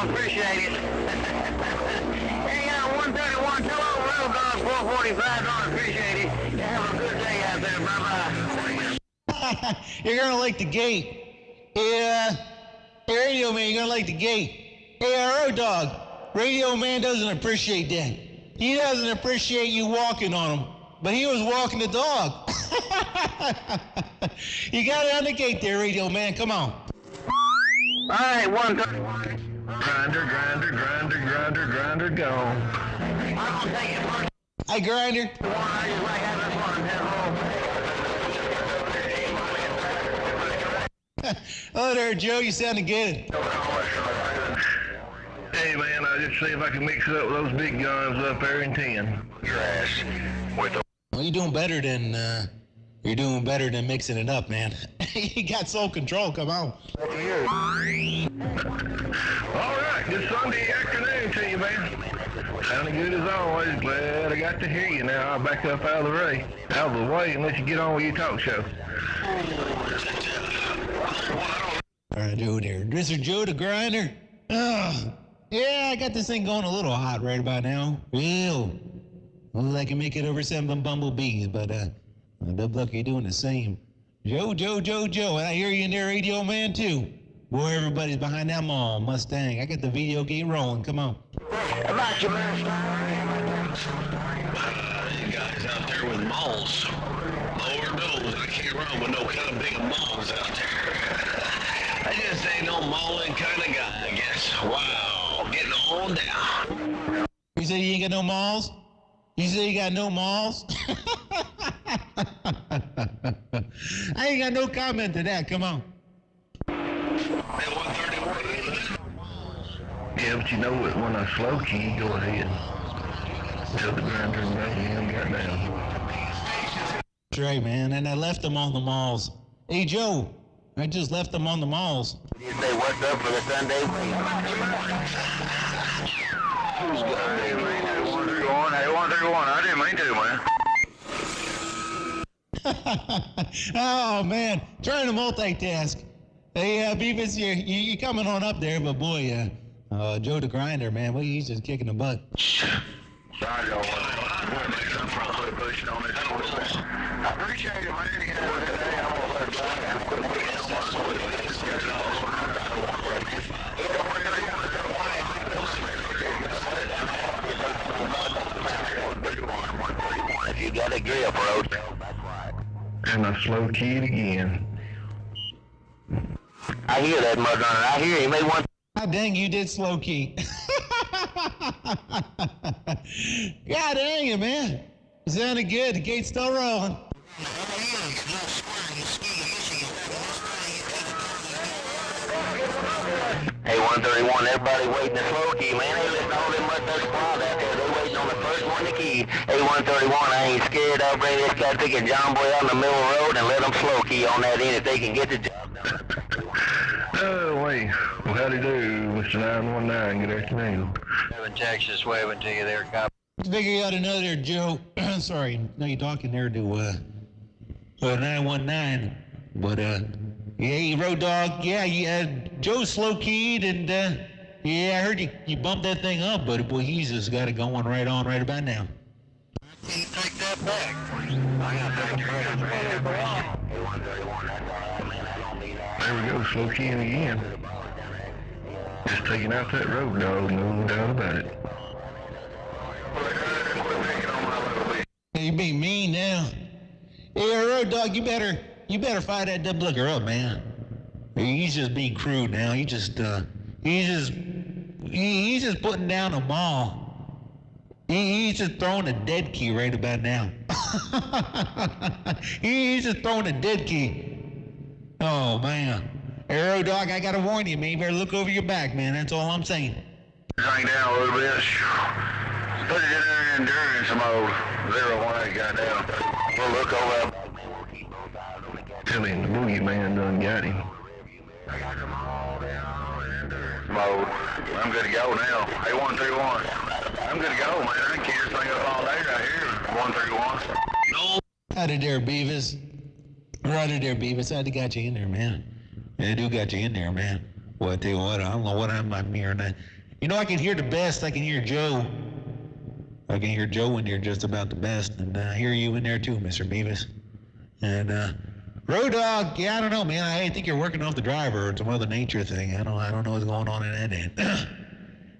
appreciate it. Hey, 131, tell old Roaddog 445, don't appreciate it. Have a good day out there, bye-bye. You're gonna like the gate. Yeah. Hey, Radio Man, you're gonna like the gate. Hey, Roaddog, Radio Man doesn't appreciate that. He doesn't appreciate you walking on him, but he was walking the dog. You got it on the gate there, Radio Man. Come on. All right, 131. Grinder, go. I don't take it much. Hi, Grinder. I just like having fun. Hello there, Joe. You sounding good. Hey, man, I just see if I can mix up those big guns up there in 10. Your ass. Well, you're doing better than mixing it up, man. You got soul control. Come on. All right, good Sunday afternoon to you, man. Sounding good as always. Glad I got to hear you now. I'll back up out of the way and let you get on with your talk show. All right, Joe there. This is Joe the Grinder. Oh, yeah, I got this thing going a little hot right about now. Well, I can make it over 7 bumblebees, but Dub Luck, you're doing the same. Joe, and I hear you in there, Radio Man, too. Boy, everybody's behind that mall, Mustang. I got the video game rolling. Come on. About your man. You guys out there with malls. Lord knows I can't run with no kind of big malls out there. I just ain't no mauling kind of guy, I guess. Wow, getting on down. You say you ain't got no malls? You say you got no malls? I ain't got no comment to that. Come on. Hey, 131. Yeah, but you know what? When I slow key, go ahead. Tell the grinder and bring him got down. That's right, man. And I left them on the malls. Hey, Joe, I just left them on the malls. You say what's up for the Sunday? Who's got it? Hey, 131. Hey, 131. I didn't mean to, man. Oh, man. Trying to multitask. Hey, Beavis, you coming on up there, but boy, Joe the Grinder, man, well, he's just kicking the butt. Sorry, y'all. I'm pushing on this. I appreciate it, man. If you got a grip, Road. And I slow keyed again. I hear that, Mud Runner. I hear you. Made one. God dang, you did slow key. God dang it, man. It sounded good. The gate's still rolling. Hey, 131, everybody waiting to slow key, man. They listen to all them mud squad out there. They waiting on the first one to key. Hey, 131, I ain't scared. I'll bring this guy taking John Boy out in the middle of the road and let them slow key on that end if they can get the job done. Oh, wait. Well, howdy do, Mr. 919. Good afternoon. Texas waving to you there, cop. I figure you ought to know there, Joe. Sorry, no, you're talking there to 919. But, yeah, Roaddog, Joe slow-keyed, and, yeah, I heard you bumped that thing up, but boy, he's just got it going right on right about now. I can't take that back. I got to take it back. There we go, slow keying again. Just taking out that Roaddog, no doubt about it. Hey, you being mean now. Hey, Roaddog, you better fire that Dub Looker up, man. He's just being crude now. He's just putting down a ball. He's just throwing a dead key right about now. He's just throwing a dead key. Oh, man. Hey, Roaddog, I gotta warn you, man. You better look over your back, man. That's all I'm saying. Hang down a little bit. Put it in there in endurance mode. 0-1, goddamn. We'll look over. Tell him the boogeyman done got him. I got them all down in endurance mode. I'm good to go now. Hey, 131. I'm good to go, man. I can keep this thing up all day right here. 131. No. Howdy there, Beavis. Right there, Beavis. I got you in there, man. I do got you in there, man. Well, I tell you what, I don't know what I'm hearing. You know, I can hear the best. I can hear Joe. I can hear Joe in there just about the best, and I hear you in there too, Mr. Beavis. And Roaddog, yeah, I don't know, man. I think you're working off the driver or some other nature thing. I don't know what's going on in that end.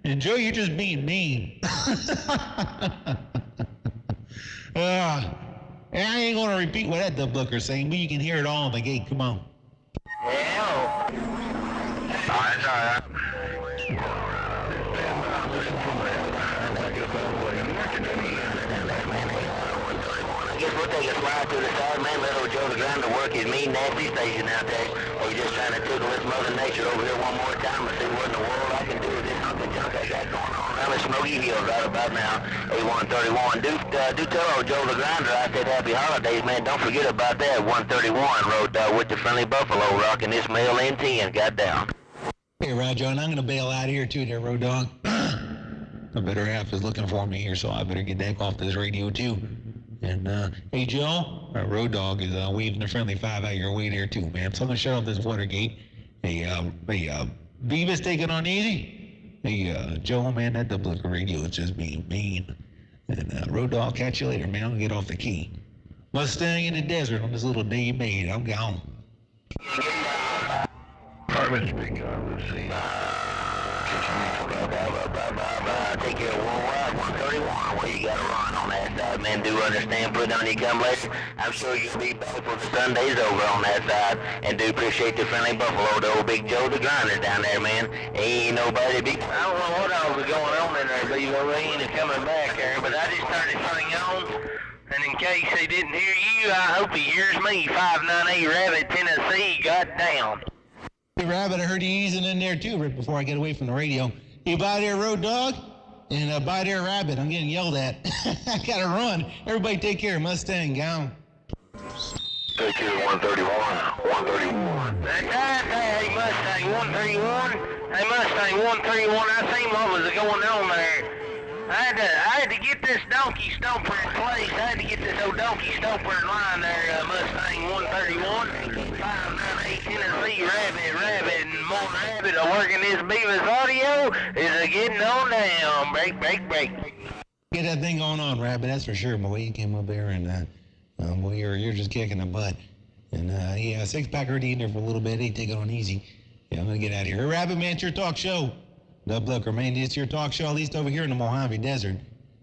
And Joe, you're just being mean. I ain't gonna repeat what that dub looker's saying, but you can hear it all in the gate. Come on. Hell. Alright. I guess we'll take a slide to the side, man. Let old Joe the Grinder work his mean, nasty station out there. He's just trying to tickle this Mother Nature over here one more time and see what in the world I can do with this hunk of junk I got going on around the Smoky Hills right about now. A131. Do tell old Joe the Grinder I said happy holidays, man. Don't forget about that. 131 Roaddog with the friendly buffalo rocking this mail in 10. Got down. Hey, Roger, and I'm gonna bail out of here too, there, Roaddog. The better half is looking for me here, so I better get back off this radio too. And hey, Joe, Roaddog is waving a friendly 5 out your way there too, man. So I'm gonna shut off this Watergate. Hey, Beavis, take it on easy. Hey, Joe, man, that double radio is just being mean. And Roaddog, catch you later, man. I'm gonna get off the key. Mustang in the desert on this little day you made. I'm gone. Harvest, big let's see. Take care of worldwide 131. Well, you gotta run on that side, man. Do understand, put on your gumlets. I'm sure you'll be back for the Sunday's over on that side. And do appreciate the friendly buffalo, the old Big Joe the Grinder down there, man. Ain't nobody big. I don't know what all was going on in there, but he ain't coming back there. But I just turned this thing on. And in case he didn't hear you, I hope he hears me. 598 Rabbit, Tennessee, got down. Hey, Rabbit, I heard you easing in there too right before I get away from the radio. You by there, Roaddog? And by there, Rabbit. I'm getting yelled at. I gotta run. Everybody take care. Mustang, gone. Take care of 131. 131. That's right, hey, Mustang 131. Hey, Mustang 131, I seen what was going on there. I had to get this donkey stomper in place. I had to get this old donkey stomper in line there, Mustang 131. 598 Tennessee Rabbit, and more Rabbit are working this Beavis audio. Is getting on down. Break. Get that thing going on, Rabbit, that's for sure. Boy, you came up there and, boy, you're just kicking the butt. And, yeah, six-pack already in there for a little bit. Hey, take it on easy. Yeah, I'm gonna get out of here. Hey, Rabbit, man, it's your talk show. Dub Looker, man, it's your talk show, at least over here in the Mojave Desert.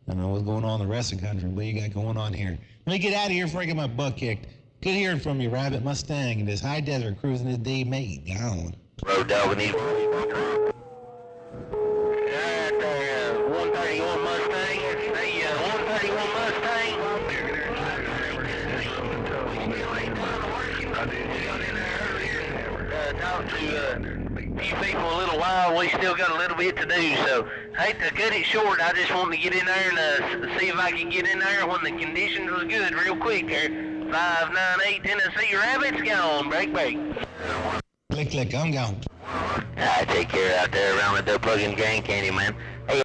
I don't know what's going on in the rest of the country. What you got going on here? Let me get out of here before I get my butt kicked. Good hearing from you, Rabbit. Mustang in this high desert cruising this day made. Gone. Roaddog need 131 Mustang. Hey, 131 Mustang. Talked to a few people a little while. We still got a little bit to do, so hate to cut it short. I just wanted to get in there and see if I could get in there when the conditions was good real quick there. 598 Tennessee Rabbit's gone. Break. Click, I'm gone. I take care out there around the Dub Plug-in Gang Candy, man.